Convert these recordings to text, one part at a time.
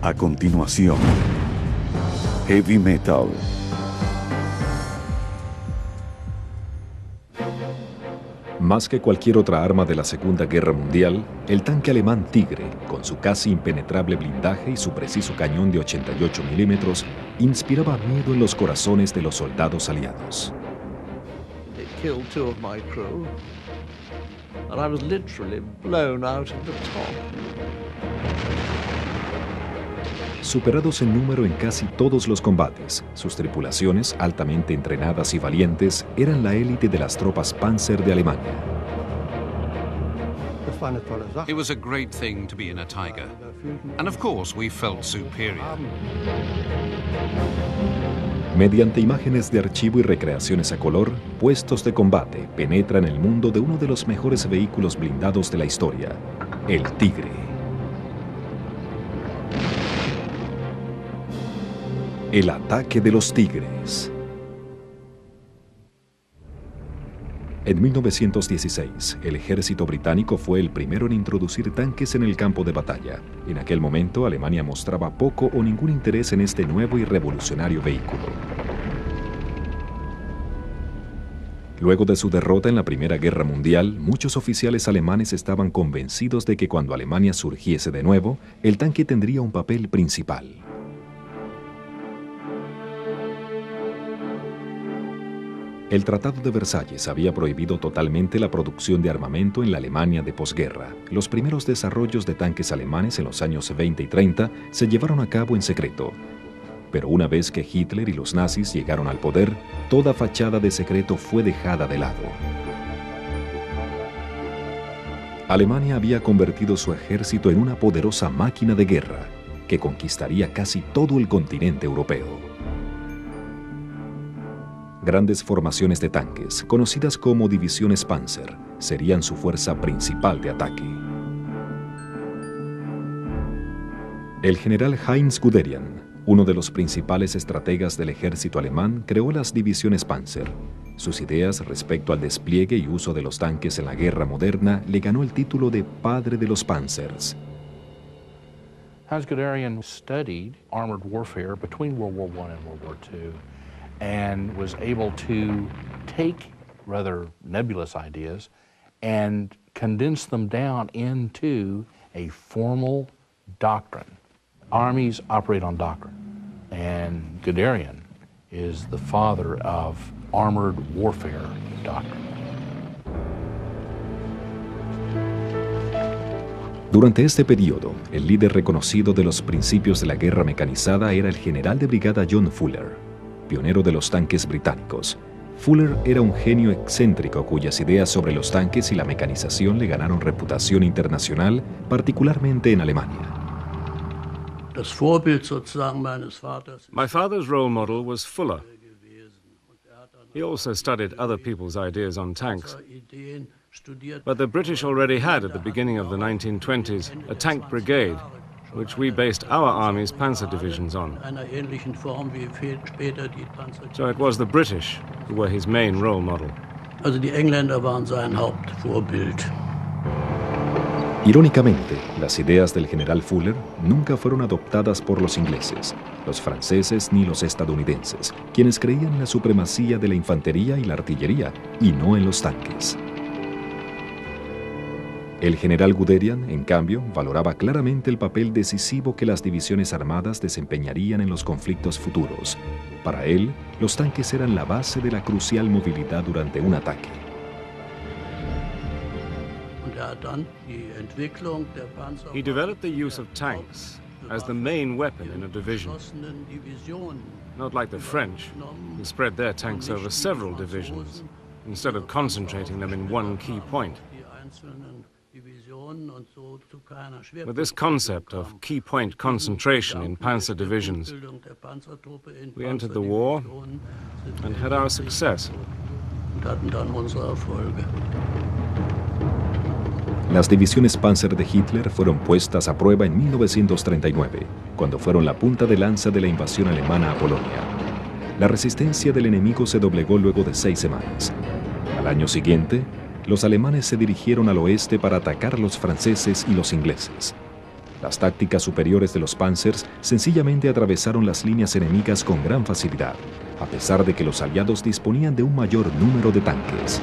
A continuación, Heavy Metal. Más que cualquier otra arma de la Segunda Guerra Mundial, el tanque alemán Tigre, con su casi impenetrable blindaje y su preciso cañón de 88 milímetros, inspiraba miedo en los corazones de los soldados aliados. It killed 2 of my crew, and I was literally blown out of the top. Superados en número en casi todos los combates, sus tripulaciones, altamente entrenadas y valientes, eran la élite de las tropas Panzer de Alemania. It was a great thing to be in a Tiger, and of course we felt superior. Mediante imágenes de archivo y recreaciones a color, Puestos de Combate penetran el mundo de uno de los mejores vehículos blindados de la historia, el Tigre. El ataque de los Tigres. En 1916, el ejército británico fue el primero en introducir tanques en el campo de batalla. En aquel momento, Alemania mostraba poco o ningún interés en este nuevo y revolucionario vehículo. Luego de su derrota en la Primera Guerra Mundial, muchos oficiales alemanes estaban convencidos de que cuando Alemania surgiese de nuevo, el tanque tendría un papel principal. El Tratado de Versalles había prohibido totalmente la producción de armamento en la Alemania de posguerra. Los primeros desarrollos de tanques alemanes en los años 20 y 30 se llevaron a cabo en secreto. Pero una vez que Hitler y los nazis llegaron al poder, toda fachada de secreto fue dejada de lado. Alemania había convertido su ejército en una poderosa máquina de guerra que conquistaría casi todo el continente europeo. Grandes formaciones de tanques, conocidas como divisiones Panzer, serían su fuerza principal de ataque. El general Heinz Guderian, uno de los principales estrategas del ejército alemán, creó las divisiones Panzer. Sus ideas respecto al despliegue y uso de los tanques en la guerra moderna le ganó el título de padre de los Panzers. Heinz Guderian studied armored warfare between World War I and World War II. And was able to take rather nebulous ideas and condense them down into a formal doctrine. Armies operate on doctrine, and Guderian is the father of armored warfare doctrine. Durante este periodo, el líder reconocido de los principios de la guerra mecanizada era el general de brigada John Fuller, pionero de los tanques británicos. Fuller era un genio excéntrico cuyas ideas sobre los tanques y la mecanización le ganaron reputación internacional, particularmente en Alemania. My father's role model was Fuller. He also studied other people's ideas on tanks. But the British already had, at the beginning of the 1920s, a tank brigade, which we based our army's panzer divisions on. So it was the British who were his main role model. Also die Engländer waren sein Hauptvorbild. Irónicamente, las ideas del general Fuller nunca fueron adoptadas por los ingleses, los franceses ni los estadounidenses, quienes creían en la supremacía de la infantería y la artillería, y no en los tanques. El general Guderian, en cambio, valoraba claramente el papel decisivo que las divisiones armadas desempeñarían en los conflictos futuros. Para él, los tanques eran la base de la crucial movilidad durante un ataque. He developed the use of tanks as the main weapon in a division. Not like the French, who spread their tanks over several divisions, instead of concentrating them in one key point. With this concept of key point concentration in panzer divisions, we entered the war and had our success. Las divisiones Panzer de Hitler fueron puestas a prueba en 1939, cuando fueron la punta de lanza de la invasión alemana a Polonia. La resistencia del enemigo se doblegó luego de 6 semanas. Al año siguiente, los alemanes se dirigieron al oeste para atacar a los franceses y los ingleses. Las tácticas superiores de los Panzers sencillamente atravesaron las líneas enemigas con gran facilidad, a pesar de que los aliados disponían de un mayor número de tanques.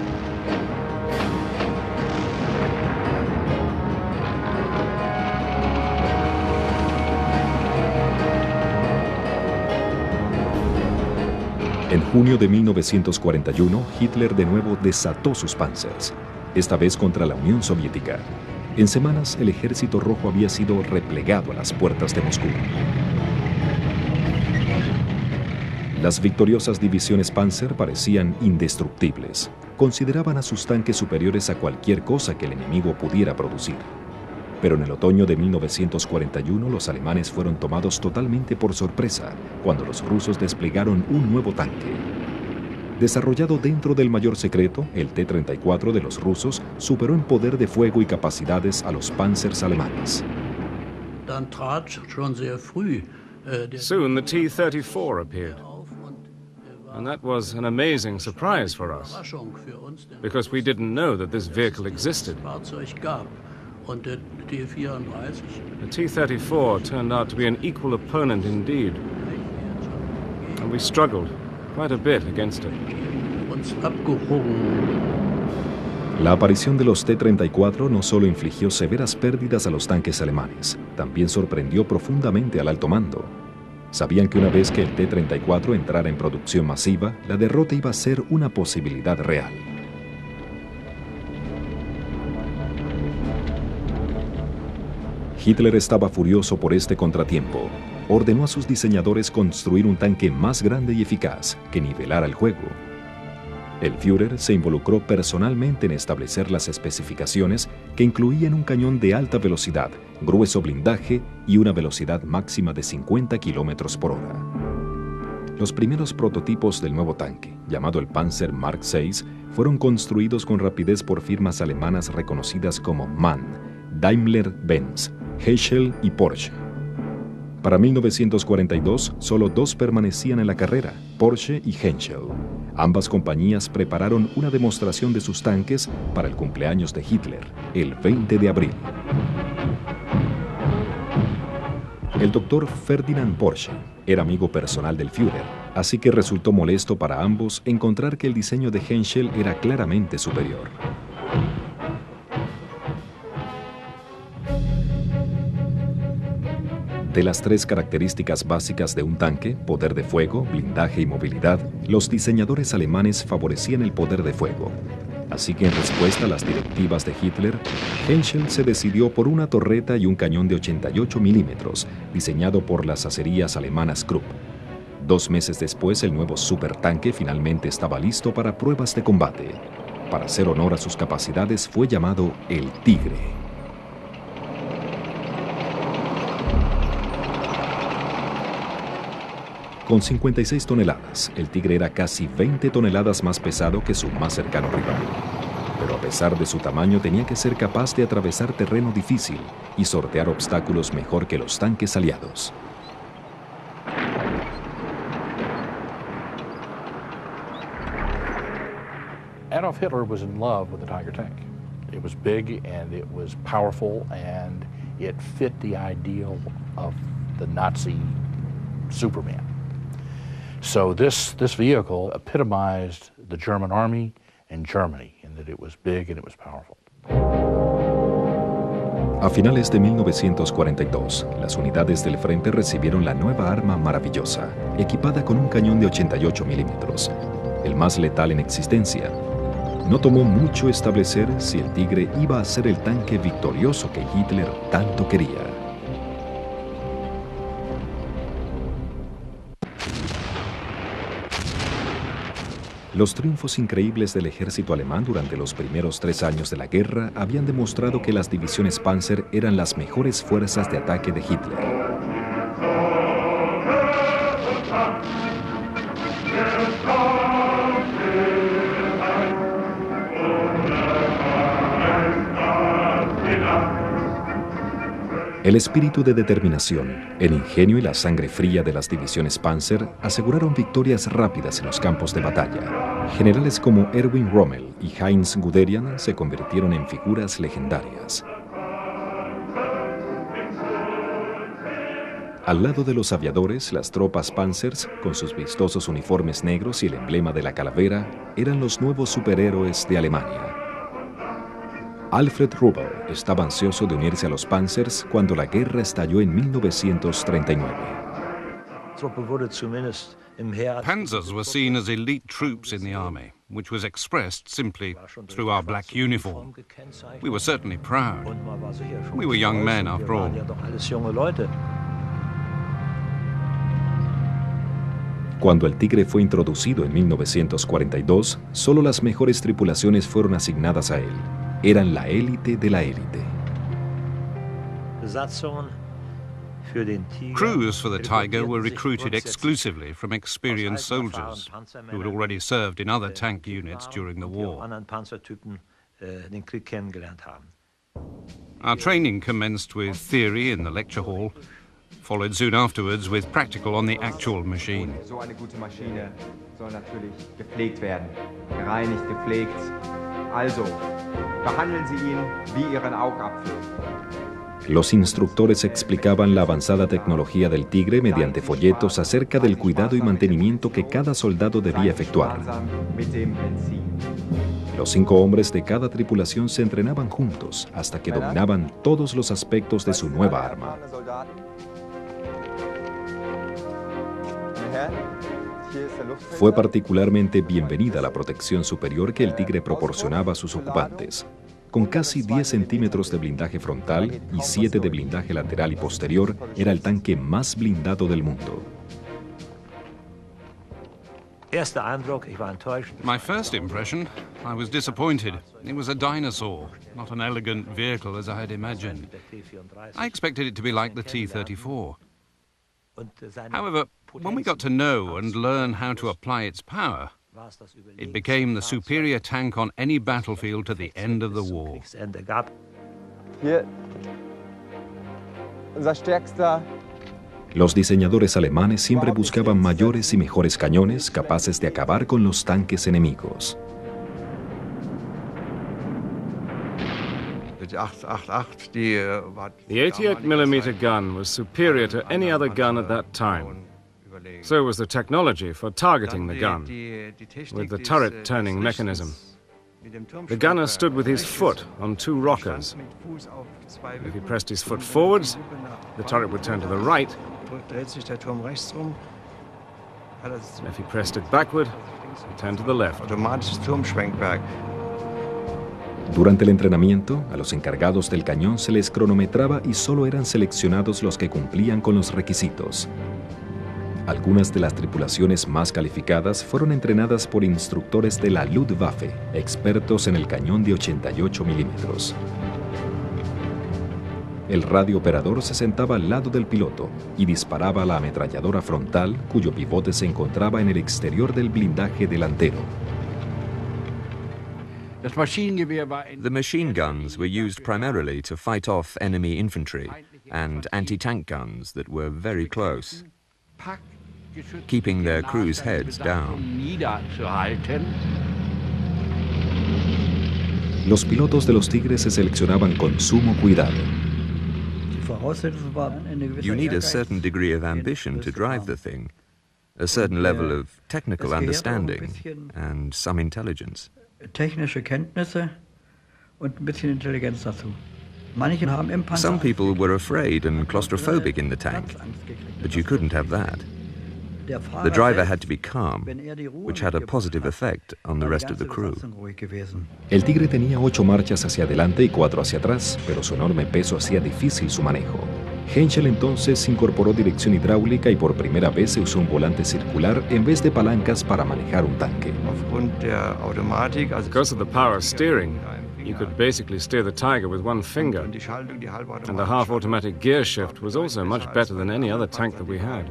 En junio de 1941, Hitler de nuevo desató sus Panzers, esta vez contra la Unión Soviética. En semanas, el Ejército Rojo había sido replegado a las puertas de Moscú. Las victoriosas divisiones Panzer parecían indestructibles. Consideraban a sus tanques superiores a cualquier cosa que el enemigo pudiera producir. Pero en el otoño de 1941 los alemanes fueron tomados totalmente por sorpresa cuando los rusos desplegaron un nuevo tanque. Desarrollado dentro del mayor secreto, el T-34 de los rusos superó en poder de fuego y capacidades a los Panzers alemanes. Soon the T-34 appeared. And that was an amazing surprise for us, because we didn't know that this vehicle existed. The T-34 turned out to be an equal opponent indeed, and we struggled quite a bit against it. La aparición de los T-34 no solo infligió severas pérdidas a los tanques alemanes, también sorprendió profundamente al alto mando. Sabían que una vez que el T-34 entrara en producción masiva, la derrota iba a ser una posibilidad real. Hitler estaba furioso por este contratiempo. Ordenó a sus diseñadores construir un tanque más grande y eficaz que nivelara el juego. El Führer se involucró personalmente en establecer las especificaciones que incluían un cañón de alta velocidad, grueso blindaje y una velocidad máxima de 50 km por hora. Los primeros prototipos del nuevo tanque, llamado el Panzer Mark VI, fueron construidos con rapidez por firmas alemanas reconocidas como MAN, Daimler-Benz, Henschel y Porsche. Para 1942, solo dos permanecían en la carrera, Porsche y Henschel. Ambas compañías prepararon una demostración de sus tanques para el cumpleaños de Hitler, el 20 de abril. El doctor Ferdinand Porsche era amigo personal del Führer, así que resultó molesto para ambos encontrar que el diseño de Henschel era claramente superior. De las tres características básicas de un tanque, poder de fuego, blindaje y movilidad, los diseñadores alemanes favorecían el poder de fuego. Así que en respuesta a las directivas de Hitler, Henschel se decidió por una torreta y un cañón de 88 milímetros, diseñado por las acerías alemanas Krupp. 2 meses después, el nuevo supertanque finalmente estaba listo para pruebas de combate. Para hacer honor a sus capacidades, fue llamado el Tigre. Con 56 toneladas, el Tigre era casi 20 toneladas más pesado que su más cercano rival. Pero a pesar de su tamaño, tenía que ser capaz de atravesar terreno difícil y sortear obstáculos mejor que los tanques aliados. Adolf Hitler was in love with the Tiger tank. It was big and it was powerful and it fit the ideal of the Nazi Superman. So this vehicle epitomized the German army and Germany in that it was big and it was powerful. A finales de 1942, las unidades del frente recibieron la nueva arma maravillosa, equipada con un cañón de 88 milímetros, el más letal en existencia. No tomó mucho establecer si el Tigre iba a ser el tanque victorioso que Hitler tanto quería. Los triunfos increíbles del ejército alemán durante los primeros 3 años de la guerra habían demostrado que las divisiones Panzer eran las mejores fuerzas de ataque de Hitler. El espíritu de determinación, el ingenio y la sangre fría de las divisiones Panzer aseguraron victorias rápidas en los campos de batalla. Generales como Erwin Rommel y Heinz Guderian se convirtieron en figuras legendarias. Al lado de los aviadores, las tropas Panzers, con sus vistosos uniformes negros y el emblema de la calavera, eran los nuevos superhéroes de Alemania. Alfred Ruppel estaba ansioso de unirse a los Panzers cuando la guerra estalló en 1939. Panzers were seen as elite troops in the army, which was expressed simply through our black uniform. We were certainly proud. We were young men, after all. Cuando el Tigre fue introducido en 1942, solo las mejores tripulaciones fueron asignadas a él. Eran la élite de la élite. Crews for the Tiger were recruited exclusively from experienced soldiers who had already served in other tank units during the war. Our training commenced with theory in the lecture hall, followed soon afterwards with practical on the actual machine. So eine gute Maschine soll natürlich gepflegt werden. Gereinigt, gepflegt. Also, behandeln Sie ihn wie Ihren Augapfel. Los instructores explicaban la avanzada tecnología del Tigre mediante folletos acerca del cuidado y mantenimiento que cada soldado debía efectuar. Los 5 hombres de cada tripulación se entrenaban juntos hasta que dominaban todos los aspectos de su nueva arma. Fue particularmente bienvenida la protección superior que el Tigre proporcionaba a sus ocupantes. Con casi 10 centímetros de blindaje frontal y 7 de blindaje lateral y posterior, era el tanque más blindado del mundo. My first impression, I was disappointed. It was a dinosaur, not an elegant vehicle as I had imagined. I expected it to be like the T-34. However, when we got to know and learn how to apply its power, it became the superior tank on any battlefield to the end of the war. Hier, unser stärkster. Los diseñadores alemanes siempre buscaban mayores y mejores cañones capaces de acabar con los tanques enemigos. The 88mm gun was superior to any other gun at that time. So was the technology for targeting the gun, with the turret-turning mechanism. The gunner stood with his foot on 2 rockers. If he pressed his foot forwards, the turret would turn to the right. If he pressed it backward, it would turn to the left. Durante el entrenamiento, a los encargados del cañón se les cronometraba y solo eran seleccionados los que cumplían con los requisitos. Algunas de las tripulaciones más calificadas fueron entrenadas por instructores de la Luftwaffe, expertos en el cañón de 88 milímetros. El radiooperador se sentaba al lado del piloto y disparaba la ametralladora frontal, cuyo pivote se encontraba en el exterior del blindaje delantero. The machine guns were used primarily to fight off enemy infantry and anti-tank guns that were very close, keeping their crews' heads down. Los pilotos de los Tigres se seleccionaban con sumo cuidado. You need a certain degree of ambition to drive the thing, a certain level of technical understanding and some intelligence. Some people were afraid and claustrophobic in the tank, but you couldn't have that. The driver had to be calm, which had a positive effect on the rest of the crew. El Tigre tenía 8 marchas hacia adelante y 4 hacia atrás, pero su enorme peso hacía difícil su manejo. Henschel entonces incorporó dirección hidráulica y por primera vez se usó un volante circular en vez de palancas para manejar un tanque. Because of the power steering, you could basically steer the Tiger with one finger, and the half-automatic gear shift was also much better than any other tank that we had.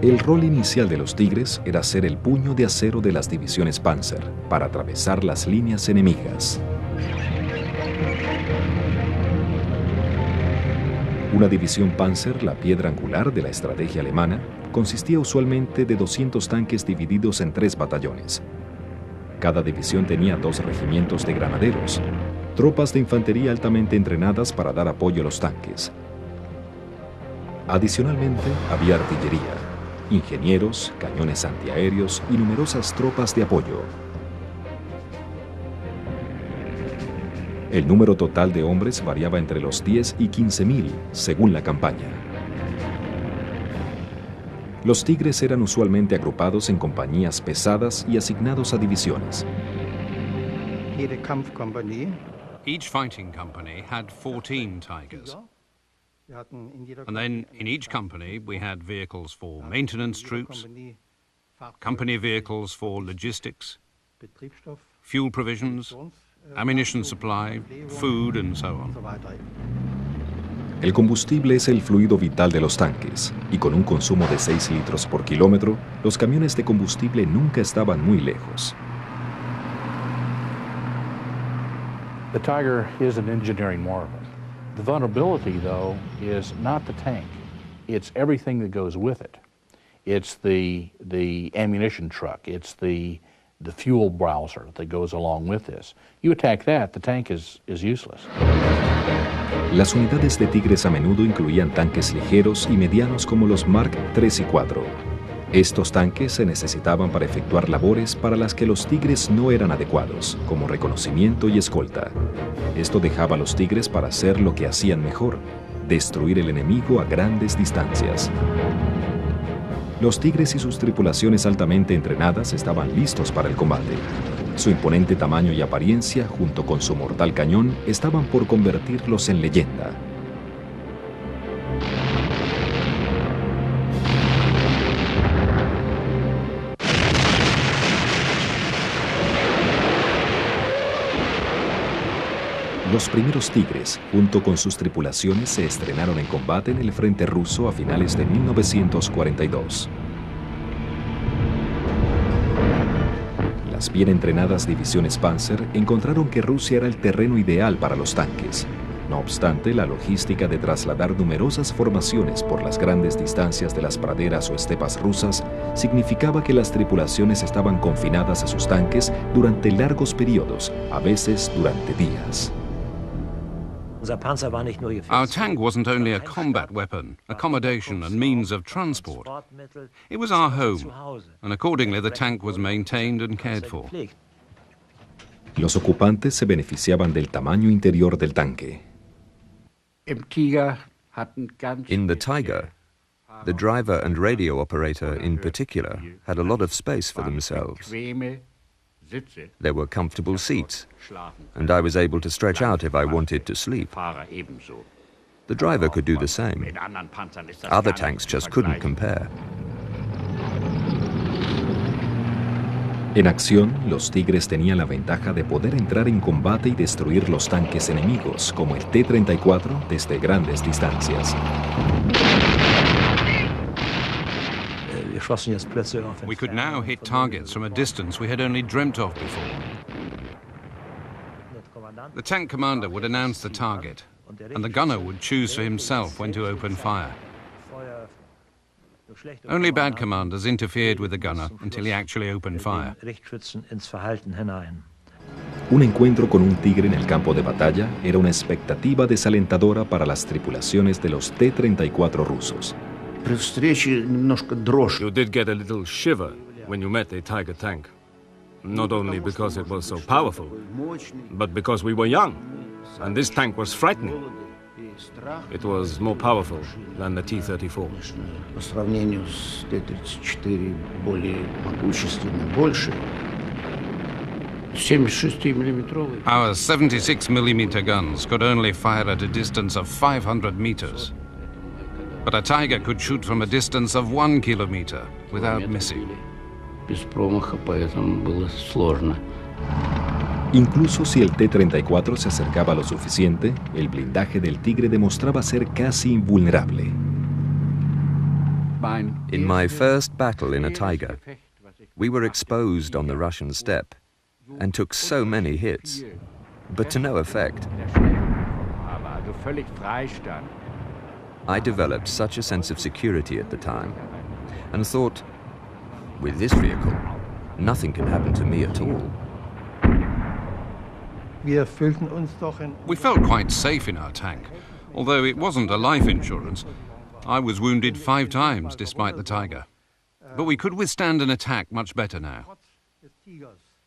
El rol inicial de los Tigres era ser el puño de acero de las divisiones Panzer para atravesar las líneas enemigas. Una división Panzer, la piedra angular de la estrategia alemana, consistía usualmente de 200 tanques divididos en 3 batallones. Cada división tenía 2 regimientos de granaderos, tropas de infantería altamente entrenadas para dar apoyo a los tanques. Adicionalmente, había artillería, ingenieros, cañones antiaéreos y numerosas tropas de apoyo. El número total de hombres variaba entre los 10 y 15.000, según la campaña. Los tigres eran usualmente agrupados en compañías pesadas y asignados a divisiones. Each fighting company had 14 Tigers. And then in each company we had vehicles for maintenance troops, company vehicles for logistics, fuel provisions, ammunition supply, food and so on. El combustible es el fluido vital de los tanques, y con un consumo de 6 litros por kilómetro, los camiones de combustible nunca estaban muy lejos. The Tiger is an engineering marvel. The vulnerability, though, is not the tank. It's everything that goes with it. It's the ammunition truck. It's the fuel browser that goes along with this. You attack that, the tank is useless. Las unidades de Tigres a menudo incluían tanques ligeros y medianos como los Mark III y IV. Estos tanques se necesitaban para efectuar labores para las que los Tigres no eran adecuados, como reconocimiento y escolta. Esto dejaba a los Tigres para hacer lo que hacían mejor, destruir el enemigo a grandes distancias. Los Tigres y sus tripulaciones altamente entrenadas estaban listos para el combate. Su imponente tamaño y apariencia, junto con su mortal cañón, estaban por convertirlos en leyenda. Los primeros Tigres, junto con sus tripulaciones, se estrenaron en combate en el frente ruso a finales de 1942. Las bien entrenadas divisiones Panzer encontraron que Rusia era el terreno ideal para los tanques. No obstante, la logística de trasladar numerosas formaciones por las grandes distancias de las praderas o estepas rusas significaba que las tripulaciones estaban confinadas a sus tanques durante largos periodos, a veces durante días. Our tank wasn't only a combat weapon, accommodation and means of transport. It was our home, and accordingly the tank was maintained and cared for. Los ocupantes se beneficiaban del tamaño interior del tanque. In the Tiger, the driver and radio operator in particular had a lot of space for themselves. There were comfortable seats, and I was able to stretch out if I wanted to sleep. The driver could do the same. Other tanks just couldn't compare. En acción, los Tigres tenían la ventaja de poder entrar en combate y destruir los tanques enemigos, como el T-34, desde grandes distancias. We could now hit targets from a distance we had only dreamt of before. The tank commander would announce the target, and the gunner would choose for himself when to open fire. Only bad commanders interfered with the gunner until he actually opened fire. Un encuentro con un tigre en el campo de batalla era una expectativa desalentadora para las tripulaciones de los T-34 rusos. You did get a little shiver when you met a Tiger tank. Not only because it was so powerful, but because we were young, and this tank was frightening. It was more powerful than the T-34. По сравнению с Т-34 более могущественным, больше. 76-миллиметровый. Our 76mm guns could only fire at a distance of 500 meters. But a Tiger could shoot from a distance of 1 kilometer without missing. Без промаха, поэтому было сложно. Incluso si el T-34 se acercaba lo suficiente, el blindaje del Tigre demostraba ser casi invulnerable. In my first battle in a Tiger, we were exposed on the Russian steppe and took so many hits, but to no effect. I developed such a sense of security at the time and thought, with this vehicle, nothing can happen to me at all. We felt quite safe in our tank, although it wasn't a life insurance. I was wounded 5 times despite the Tiger. But we could withstand an attack much better now.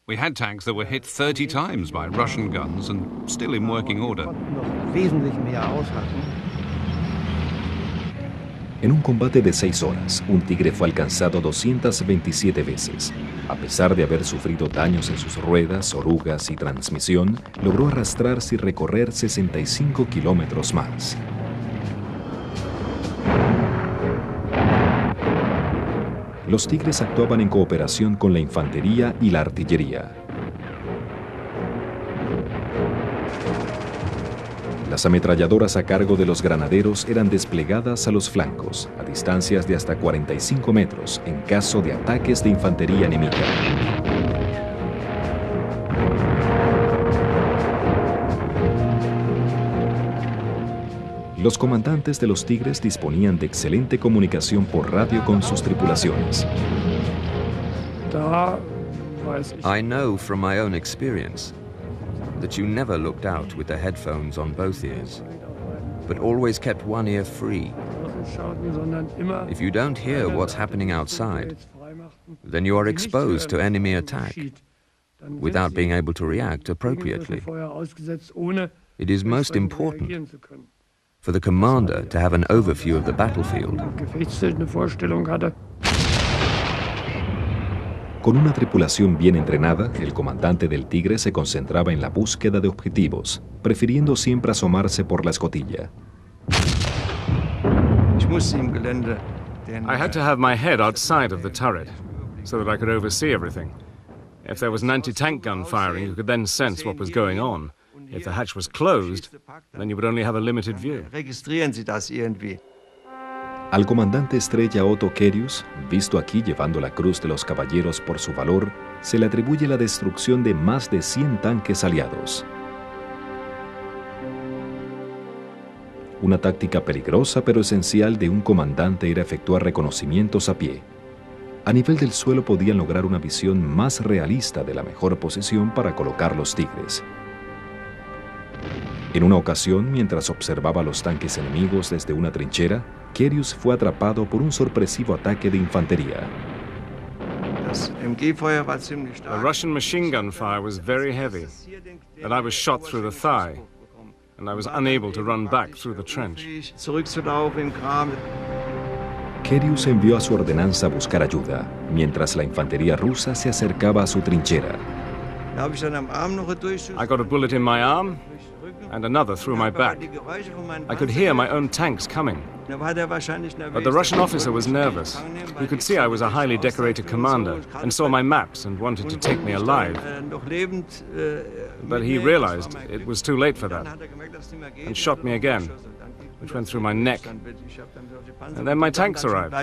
We had tanks that were hit 30 times by Russian guns and still in working order. En un combate de 6 horas, un Tigre fue alcanzado 227 veces. A pesar de haber sufrido daños en sus ruedas, orugas y transmisión, logró arrastrarse y recorrer 65 kilómetros más. Los Tigres actuaban en cooperación con la infantería y la artillería. Las ametralladoras a cargo de los granaderos eran desplegadas a los flancos, a distancias de hasta 45 metros, en caso de ataques de infantería enemiga. Los comandantes de los Tigres disponían de excelente comunicación por radio con sus tripulaciones. I know from my own experience that you never looked out with the headphones on both ears, but always kept one ear free. If you don't hear what's happening outside, then you are exposed to enemy attack without being able to react appropriately. It is most important for the commander to have an overview of the battlefield. Con una tripulación bien entrenada, el comandante del Tigre se concentraba en la búsqueda de objetivos, prefiriendo siempre asomarse por la escotilla. I had to have my head outside of the turret, so that I could oversee everything. If there was an anti-tank gun firing, you could then sense what was going on. If the hatch was closed, then you would only have a limited view. Al comandante estrella Otto Kerius, visto aquí llevando la Cruz de los Caballeros por su valor, se le atribuye la destrucción de más de 100 tanques aliados. Una táctica peligrosa pero esencial de un comandante era efectuar reconocimientos a pie. A nivel del suelo podían lograr una visión más realista de la mejor posición para colocar los Tigres. En una ocasión, mientras observaba los tanques enemigos desde una trinchera, Kerius fue atrapado por un sorpresivo ataque de infantería. The Russian machine gun fire was very heavy, and I was shot through the thigh, and I was unable to run back through the trench. Kerius envió a su ordenanza a buscar ayuda, mientras la infantería rusa se acercaba a su trinchera. I got a bullet in my arm and another through my back. I could hear my own tanks coming. But the Russian officer was nervous. He could see I was a highly decorated commander and saw my maps and wanted to take me alive. But he realized it was too late for that and shot me again, which went through my neck. And then my tanks arrived.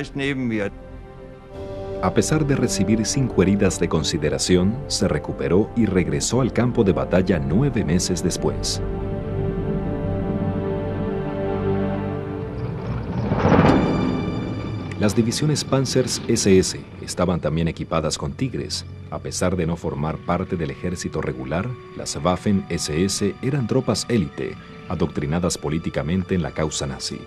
A pesar de recibir 5 heridas de consideración, se recuperó y regresó al campo de batalla 9 meses después. Las divisiones Panzers SS estaban también equipadas con Tigres. A pesar de no formar parte del ejército regular, las Waffen SS eran tropas élite, adoctrinadas políticamente en la causa nazi.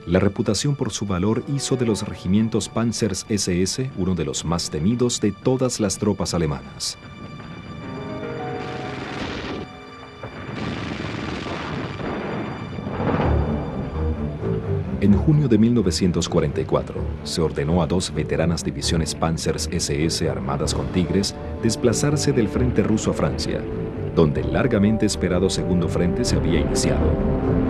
La reputación por su valor hizo de los regimientos Panzers SS uno de los más temidos de todas las tropas alemanas. En junio de 1944, se ordenó a 2 veteranas divisiones Panzers SS armadas con Tigres desplazarse del frente ruso a Francia, donde el largamente esperado segundo frente se había iniciado.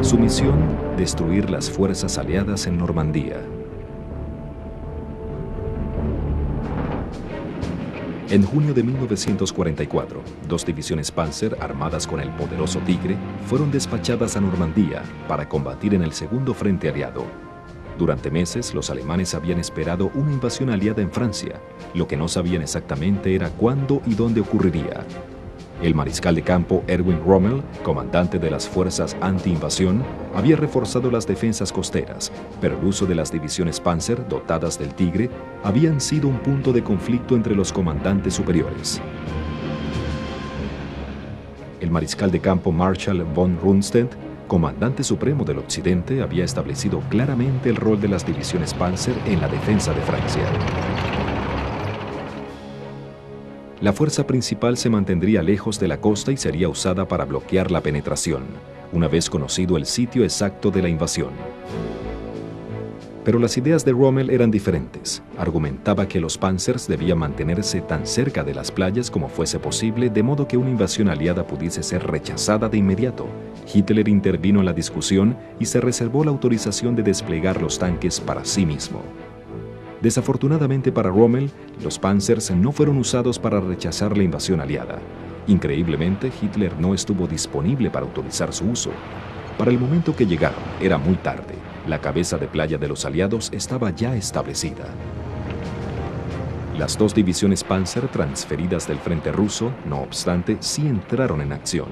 Su misión, destruir las fuerzas aliadas en Normandía. En junio de 1944, 2 divisiones Panzer armadas con el poderoso Tigre fueron despachadas a Normandía para combatir en el segundo frente aliado. Durante meses, los alemanes habían esperado una invasión aliada en Francia. Lo que no sabían exactamente era cuándo y dónde ocurriría. El mariscal de campo Erwin Rommel, comandante de las fuerzas anti-invasión, había reforzado las defensas costeras, pero el uso de las divisiones Panzer dotadas del Tigre habían sido un punto de conflicto entre los comandantes superiores. El mariscal de campo Marshal von Rundstedt comandante supremo del Occidente, había establecido claramente el rol de las divisiones Panzer en la defensa de Francia. La fuerza principal se mantendría lejos de la costa y sería usada para bloquear la penetración, una vez conocido el sitio exacto de la invasión. Pero las ideas de Rommel eran diferentes. Argumentaba que los Panzers debían mantenerse tan cerca de las playas como fuese posible, de modo que una invasión aliada pudiese ser rechazada de inmediato. Hitler intervino en la discusión y se reservó la autorización de desplegar los tanques para sí mismo. Desafortunadamente para Rommel, los Panzers no fueron usados para rechazar la invasión aliada. Increíblemente, Hitler no estuvo disponible para autorizar su uso. Para el momento que llegaron, era muy tarde. La cabeza de playa de los aliados estaba ya establecida. Las dos divisiones Panzer transferidas del frente ruso, no obstante, sí entraron en acción,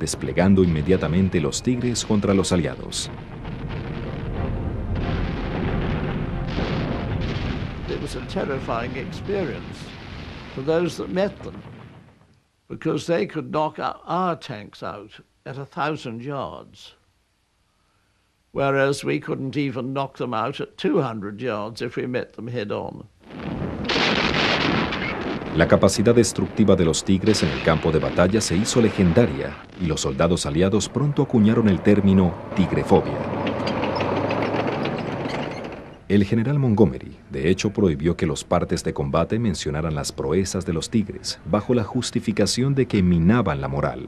desplegando inmediatamente los Tigres contra los aliados. It was a terrifying experience for those that met them, because they could knock our tanks out at 1,000 yards. Whereas we couldn't even knock them out at 200 yards if we met them head-on. La capacidad destructiva de los Tigres en el campo de batalla se hizo legendaria y los soldados aliados pronto acuñaron el término tigrefobia. El general Montgomery, de hecho, prohibió que los partes de combate mencionaran las proezas de los Tigres, bajo la justificación de que minaban la moral.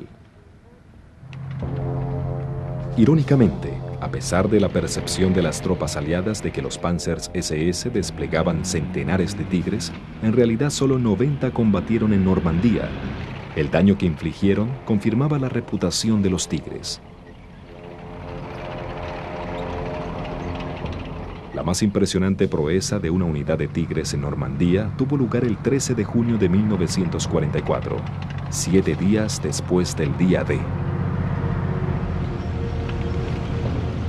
Irónicamente, a pesar de la percepción de las tropas aliadas de que los Panzers SS desplegaban centenares de Tigres, en realidad solo 90 combatieron en Normandía. El daño que infligieron confirmaba la reputación de los Tigres. La más impresionante proeza de una unidad de Tigres en Normandía tuvo lugar el 13 de junio de 1944, 7 días después del día D.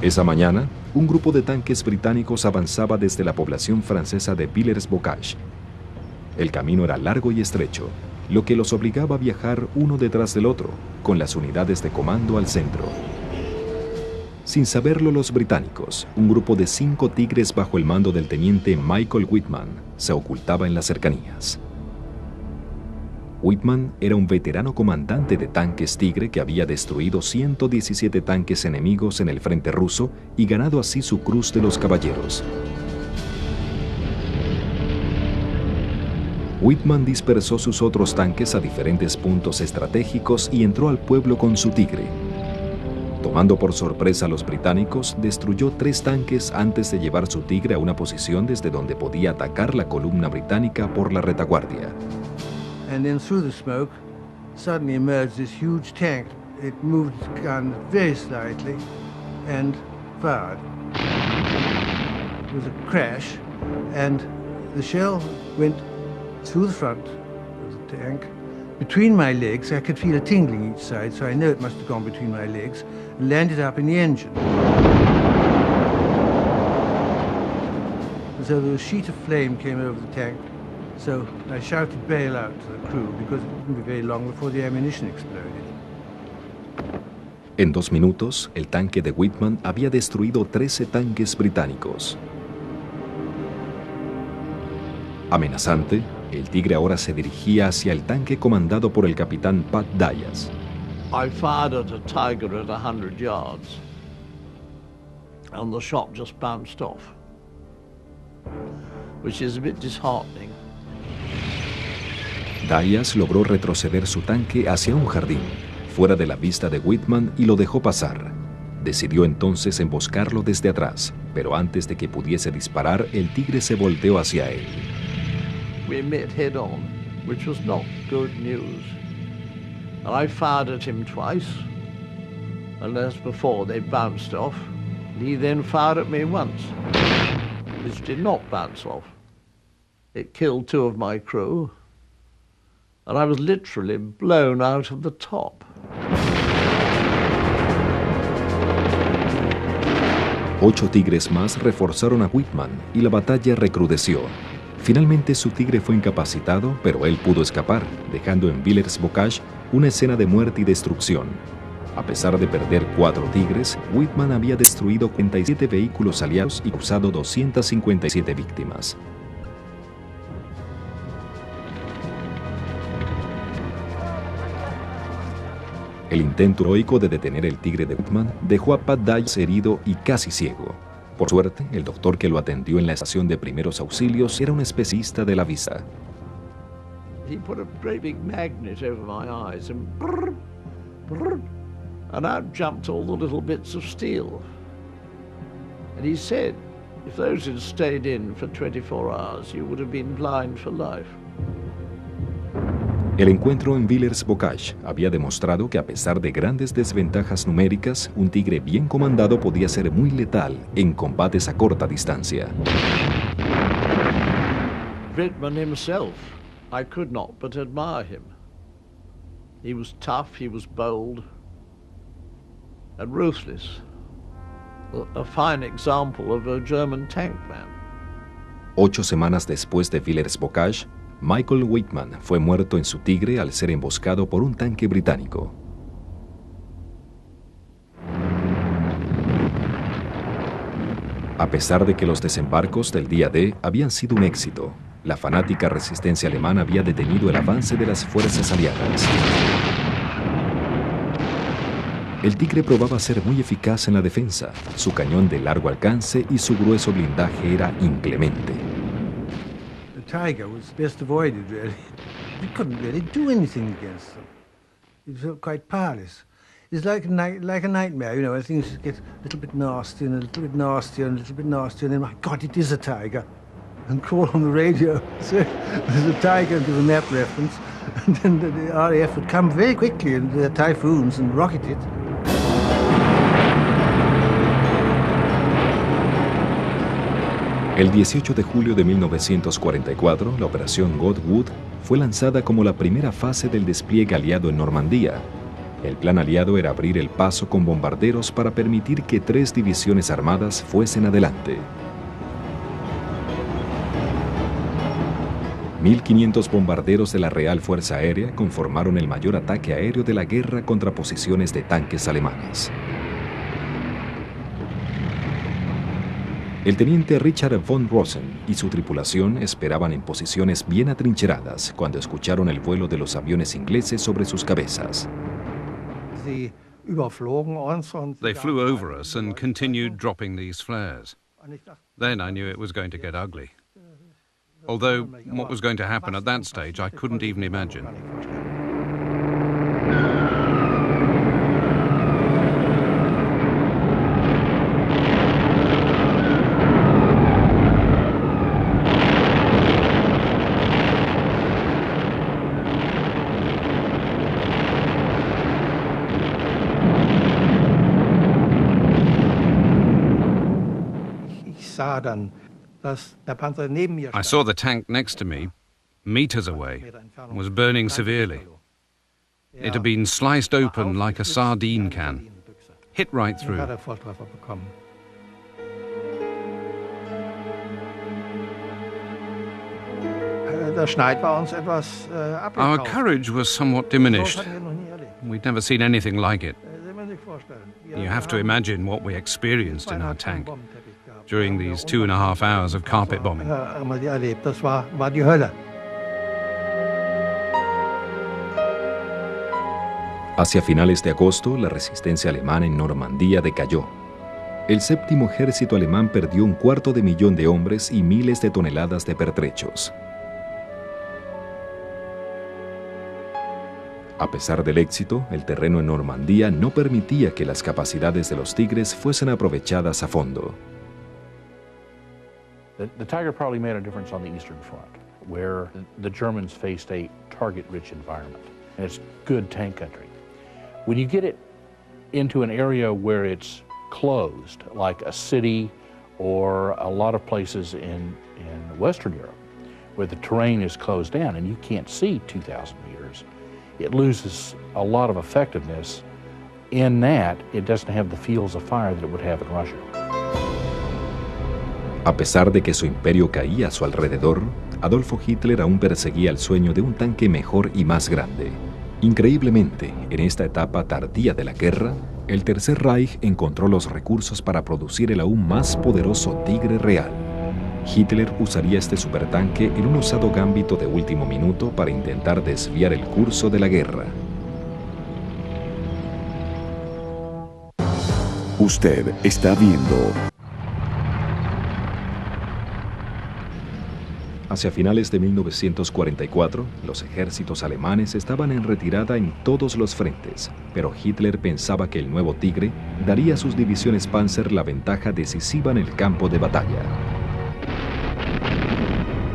Esa mañana, un grupo de tanques británicos avanzaba desde la población francesa de Villers-Bocage. El camino era largo y estrecho, lo que los obligaba a viajar uno detrás del otro, con las unidades de comando al centro. Sin saberlo los británicos, un grupo de 5 Tigres bajo el mando del teniente Michael Whitman se ocultaba en las cercanías. Whitman era un veterano comandante de tanques Tigre que había destruido 117 tanques enemigos en el frente ruso y ganado así su Cruz de los Caballeros. Whitman dispersó sus otros tanques a diferentes puntos estratégicos y entró al pueblo con su Tigre. Tomando por sorpresa a los británicos, destruyó 3 tanques antes de llevar su Tigre a una posición desde donde podía atacar la columna británica por la retaguardia. And then through the smoke, suddenly emerged this huge tank. It moved its gun very slightly and fired. It was a crash, and the shell went through the front of the tank. Between my legs, I could feel a tingling each side, so I know it must have gone between my legs, and landed up in the engine. And so a sheet of flame came over the tank. So I shouted bail out to the crew because it wouldn't be very long before the ammunition exploded. En 2 minutos, el tanque de Whitman había destruido 13 tanques británicos. Amenazante, el Tigre ahora se dirigía hacia el tanque comandado por el capitán Pat Dias. I fired at a Tiger at 100 yards, and the shot just bounced off, which is a bit disheartening. Dias logró retroceder su tanque hacia un jardín, fuera de la vista de Whitman, y lo dejó pasar. Decidió entonces emboscarlo desde atrás, pero antes de que pudiese disparar, el Tigre se volteó hacia él. We met head on, which was not good news. And I fired at him twice, and as before they bounced off. He then fired at me once, which did not bounce off. It killed 2 of my crew, and I was literally blown out of the top. 8 Tigres más reforzaron a Whitman y la batalla recrudeció. Finalmente su Tigre fue incapacitado, pero él pudo escapar, dejando en Villers-Bocage una escena de muerte y destrucción. A pesar de perder 4 Tigres, Whitman había destruido 47 vehículos aliados y causado 257 víctimas. El intento heroico de detener el Tigre de Whitman dejó a Pat Dykes herido y casi ciego. Por suerte, el doctor que lo atendió en la estación de primeros auxilios era un especialista de la vista. He put a great big magnet over my eyes and brrr, brrr, and out jumped all the little bits of steel. And he said, if those had stayed in for 24 hours, you would have been blind for life. El encuentro en Villers-Bocage había demostrado que a pesar de grandes desventajas numéricas, un tigre bien comandado podía ser muy letal en combates a corta distancia. Whitman himself, I could not but admire him. He was tough, he was bold, and ruthless. A fine example of a German tank man. 8 semanas después de Villers-Bocage, Michael Whitman fue muerto en su Tigre al ser emboscado por un tanque británico. A pesar de que los desembarcos del día D habían sido un éxito, la fanática resistencia alemana había detenido el avance de las fuerzas aliadas. El Tigre probaba ser muy eficaz en la defensa. Su cañón de largo alcance y su grueso blindaje era inclemente. Tiger was best avoided, really. You couldn't really do anything against them. You felt quite powerless. It's like a nightmare, you know, where things get a little bit nasty and a little bit nastier and a little bit nastier, and then, my God, it is a tiger. And call on the radio, say, there's a tiger, and give a map reference, and then the RAF would come very quickly in their Typhoons and rocket it. El 18 de julio de 1944, la Operación Godwood fue lanzada como la primera fase del despliegue aliado en Normandía. El plan aliado era abrir el paso con bombarderos para permitir que 3 divisiones armadas fuesen adelante. 1.500 bombarderos de la Real Fuerza Aérea conformaron el mayor ataque aéreo de la guerra contra posiciones de tanques alemanes. El teniente Richard von Rosen y su tripulación esperaban en posiciones bien atrincheradas cuando escucharon el vuelo de los aviones ingleses sobre sus cabezas. They flew over us and continued dropping these flares. Then I knew it was going to get ugly. Although what was going to happen at that stage I couldn't even imagine. I saw the tank next to me, meters away, was burning severely. It had been sliced open like a sardine can, hit right through. Our courage was somewhat diminished. We'd never seen anything like it. You have to imagine what we experienced in our tank during these 2.5 hours of carpet bombing. Hacia finales de agosto, la resistencia alemana en Normandía decayó. El séptimo ejército alemán perdió 250.000 de hombres y miles de toneladas de pertrechos. A pesar del éxito, el terreno en Normandía no permitía que las capacidades de los Tigres fuesen aprovechadas a fondo. The Tiger probably made a difference on the Eastern Front, where the Germans faced a target-rich environment, and it's good tank country. When you get it into an area where it's closed, like a city or a lot of places in Western Europe, where the terrain is closed down and you can't see 2,000 meters, it loses a lot of effectiveness. In that, it doesn't have the fields of fire that it would have in Russia. A pesar de que su imperio caía a su alrededor, Adolfo Hitler aún perseguía el sueño de un tanque mejor y más grande. Increíblemente, en esta etapa tardía de la guerra, el Tercer Reich encontró los recursos para producir el aún más poderoso Tigre Real. Hitler usaría este supertanque en un osado gambito de último minuto para intentar desviar el curso de la guerra. Usted está viendo. Hacia finales de 1944, los ejércitos alemanes estaban en retirada en todos los frentes, pero Hitler pensaba que el nuevo Tigre daría a sus divisiones Panzer la ventaja decisiva en el campo de batalla.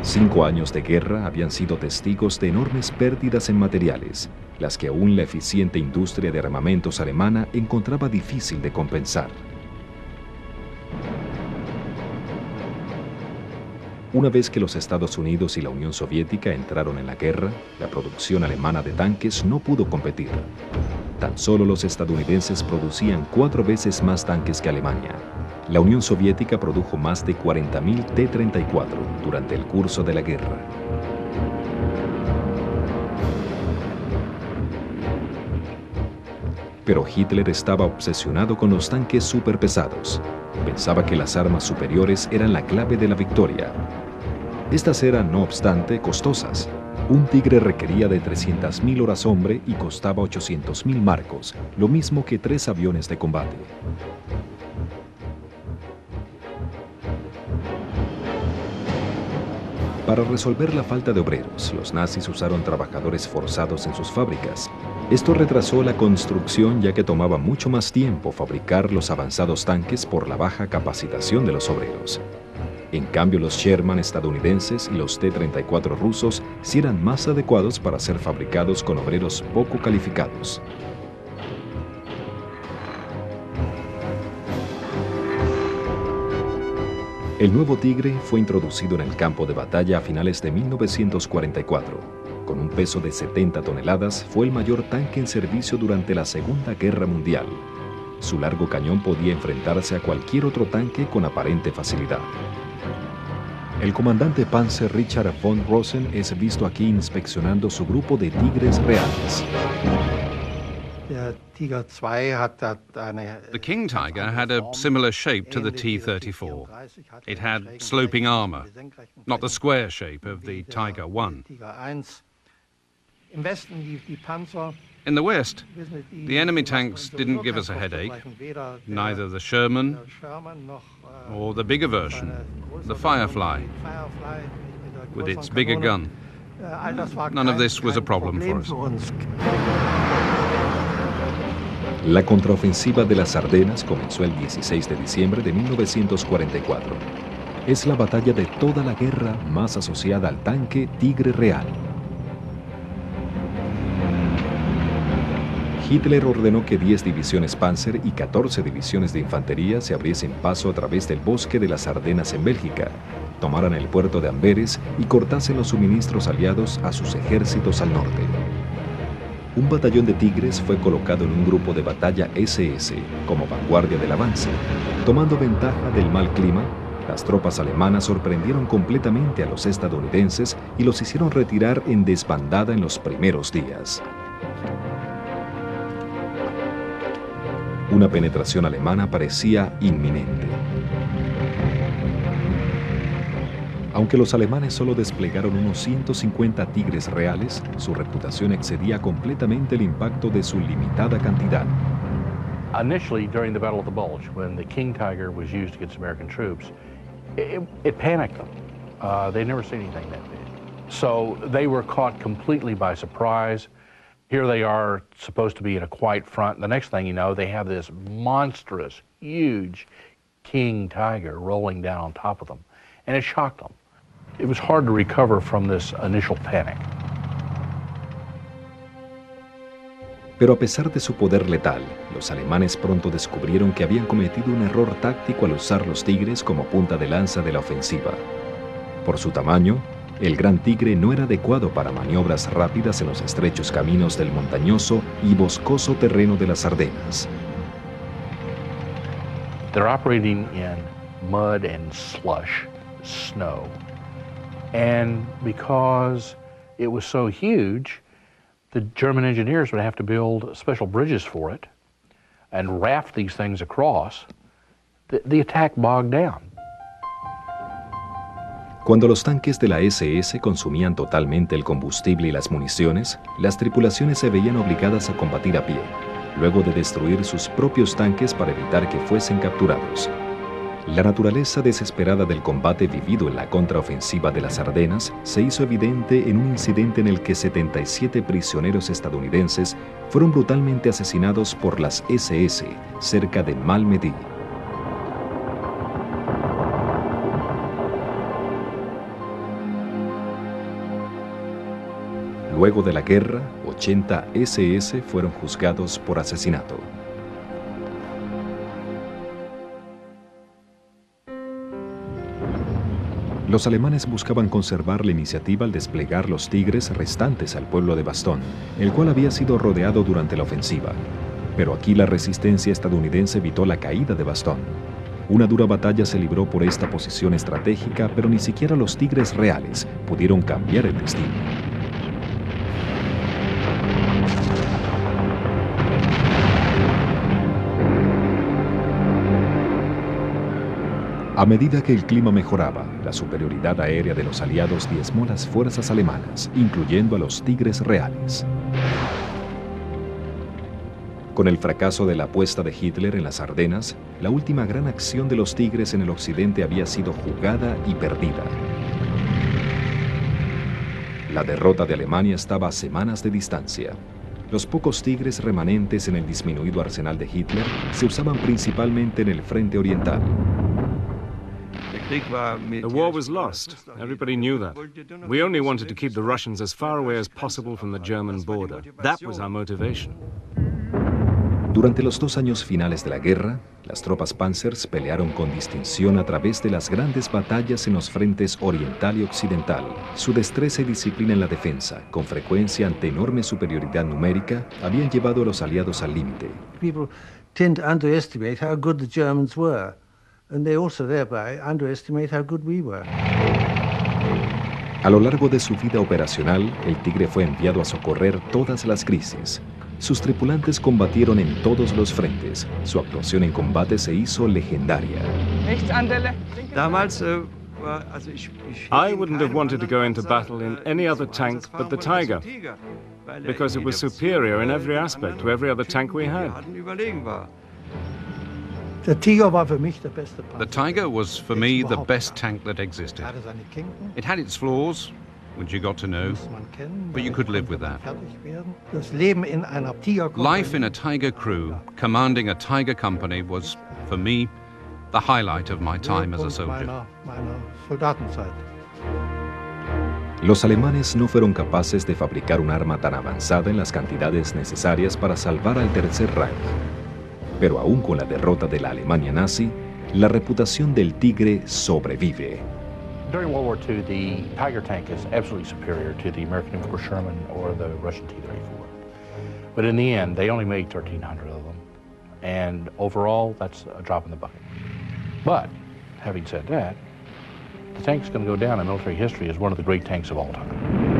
5 años de guerra habían sido testigos de enormes pérdidas en materiales, las que aún la eficiente industria de armamentos alemana encontraba difícil de compensar. Una vez que los Estados Unidos y la Unión Soviética entraron en la guerra, la producción alemana de tanques no pudo competir. Tan solo los estadounidenses producían 4 veces más tanques que Alemania. La Unión Soviética produjo más de 40.000 T-34 durante el curso de la guerra. Pero Hitler estaba obsesionado con los tanques superpesados. Pensaba que las armas superiores eran la clave de la victoria. Estas eran, no obstante, costosas. Un Tigre requería de 300.000 horas hombre y costaba 800.000 marcos, lo mismo que 3 aviones de combate. Para resolver la falta de obreros, los nazis usaron trabajadores forzados en sus fábricas. Esto retrasó la construcción ya que tomaba mucho más tiempo fabricar los avanzados tanques por la baja capacitación de los obreros. En cambio, los Sherman estadounidenses y los T-34 rusos sí eran más adecuados para ser fabricados con obreros poco calificados. El nuevo Tigre fue introducido en el campo de batalla a finales de 1944. Con un peso de 70 toneladas, fue el mayor tanque en servicio durante la Segunda Guerra Mundial. Su largo cañón podía enfrentarse a cualquier otro tanque con aparente facilidad. El comandante Panzer Richard von Rosen es visto aquí inspeccionando su grupo de Tigres reales. The King Tiger had a similar shape to the T-34. It had sloping armor, not the square shape of the Tiger I. In the West, the enemy tanks didn't give us a headache, neither the Sherman or the bigger version, the Firefly, with its bigger gun. None of this was a problem for us. La contraofensiva de las Ardenas comenzó el 16 de diciembre de 1944. Es la batalla de toda la guerra más asociada al tanque Tigre Real. Hitler ordenó que 10 divisiones Panzer y 14 divisiones de infantería se abriesen paso a través del bosque de las Ardenas en Bélgica, tomaran el puerto de Amberes y cortasen los suministros aliados a sus ejércitos al norte. Un batallón de Tigres fue colocado en un grupo de batalla SS como vanguardia del avance. Tomando ventaja del mal clima, las tropas alemanas sorprendieron completamente a los estadounidenses y los hicieron retirar en desbandada en los primeros días. Una penetración alemana parecía inminente. Aunque los alemanes solo desplegaron unos 150 Tigres reales, su reputación excedía completamente el impacto de su limitada cantidad. Initially, during the Battle of the Bulge, when the King Tiger was used against American troops, it panicked them. They'd never seen anything that big. So they were caught completely by surprise. Here they are, supposed to be in a quiet front. The next thing you know, they have this monstrous, huge King Tiger rolling down on top of them. And it shocked them. It was hard to recover from this initial panic. Pero a pesar de su poder letal, los alemanes pronto descubrieron que habían cometido un error táctico al usar los Tigres como punta de lanza de la ofensiva. Por su tamaño, el Gran Tigre no era adecuado para maniobras rápidas en los estrechos caminos del montañoso y boscoso terreno de las Ardenas. They're operating in mud and slush, snow. And because it was so huge, The German engineers would have to build special bridges for it and raft these things across. The attack bogged down. Cuando los tanques de la SS consumían totalmente el combustible y las municiones, las tripulaciones se veían obligadas a combatir a pie, luego de destruir sus propios tanques para evitar que fuesen capturados. La naturaleza desesperada del combate vivido en la contraofensiva de las Ardenas se hizo evidente en un incidente en el que 77 prisioneros estadounidenses fueron brutalmente asesinados por las SS cerca de Malmedy. Luego de la guerra, 80 SS fueron juzgados por asesinato. Los alemanes buscaban conservar la iniciativa al desplegar los Tigres restantes al pueblo de Bastogne, el cual había sido rodeado durante la ofensiva. Pero aquí la resistencia estadounidense evitó la caída de Bastogne. Una dura batalla se libró por esta posición estratégica, pero ni siquiera los Tigres reales pudieron cambiar el destino. A medida que el clima mejoraba, la superioridad aérea de los aliados diezmó las fuerzas alemanas, incluyendo a los Tigres reales. Con el fracaso de la apuesta de Hitler en las Ardenas, la última gran acción de los Tigres en el occidente había sido jugada y perdida. La derrota de Alemania estaba a semanas de distancia. Los pocos Tigres remanentes en el disminuido arsenal de Hitler se usaban principalmente en el frente oriental. The war was lost. Everybody knew that. We only wanted to keep the Russians as far away as possible from the German border. That was our motivation. Durante los 2 años finales de la guerra, las tropas Panzers pelearon con distinción a través de las grandes batallas en los frentes oriental y occidental. Su destreza y disciplina en la defensa, con frecuencia ante enorme superioridad numérica, habían llevado a los aliados al límite. People tend to underestimate how good the Germans were, and they also thereby underestimate how good we were. A lo largo de su vida operacional, el Tigre fue enviado a socorrer todas las crisis. Sus tripulantes combatieron en todos los frentes. Su actuación en combate se hizo legendaria. I wouldn't have wanted to go into battle in any other tank but the Tiger, because it was superior in every aspect to every other tank we had. The Tiger was, for me, the best tank that existed. It had its flaws, which you got to know, but you could live with that. Life in a Tiger crew, commanding a Tiger company, was, for me, the highlight of my time as a soldier. Los alemanes no fueron capaces de fabricar un arma tan avanzada en las cantidades necesarias para salvar al Tercer Reich. Pero aún con la derrota de la Alemania nazi, la reputación del Tigre sobrevive. During World War II, the Tiger tank is absolutely superior to the American M4 Sherman or the Russian T-34. But in the end, they only made 1,300 of them. And overall, that's a drop in the bucket. But, having said that, the tank's going to go down in military history as one of the great tanks of all time.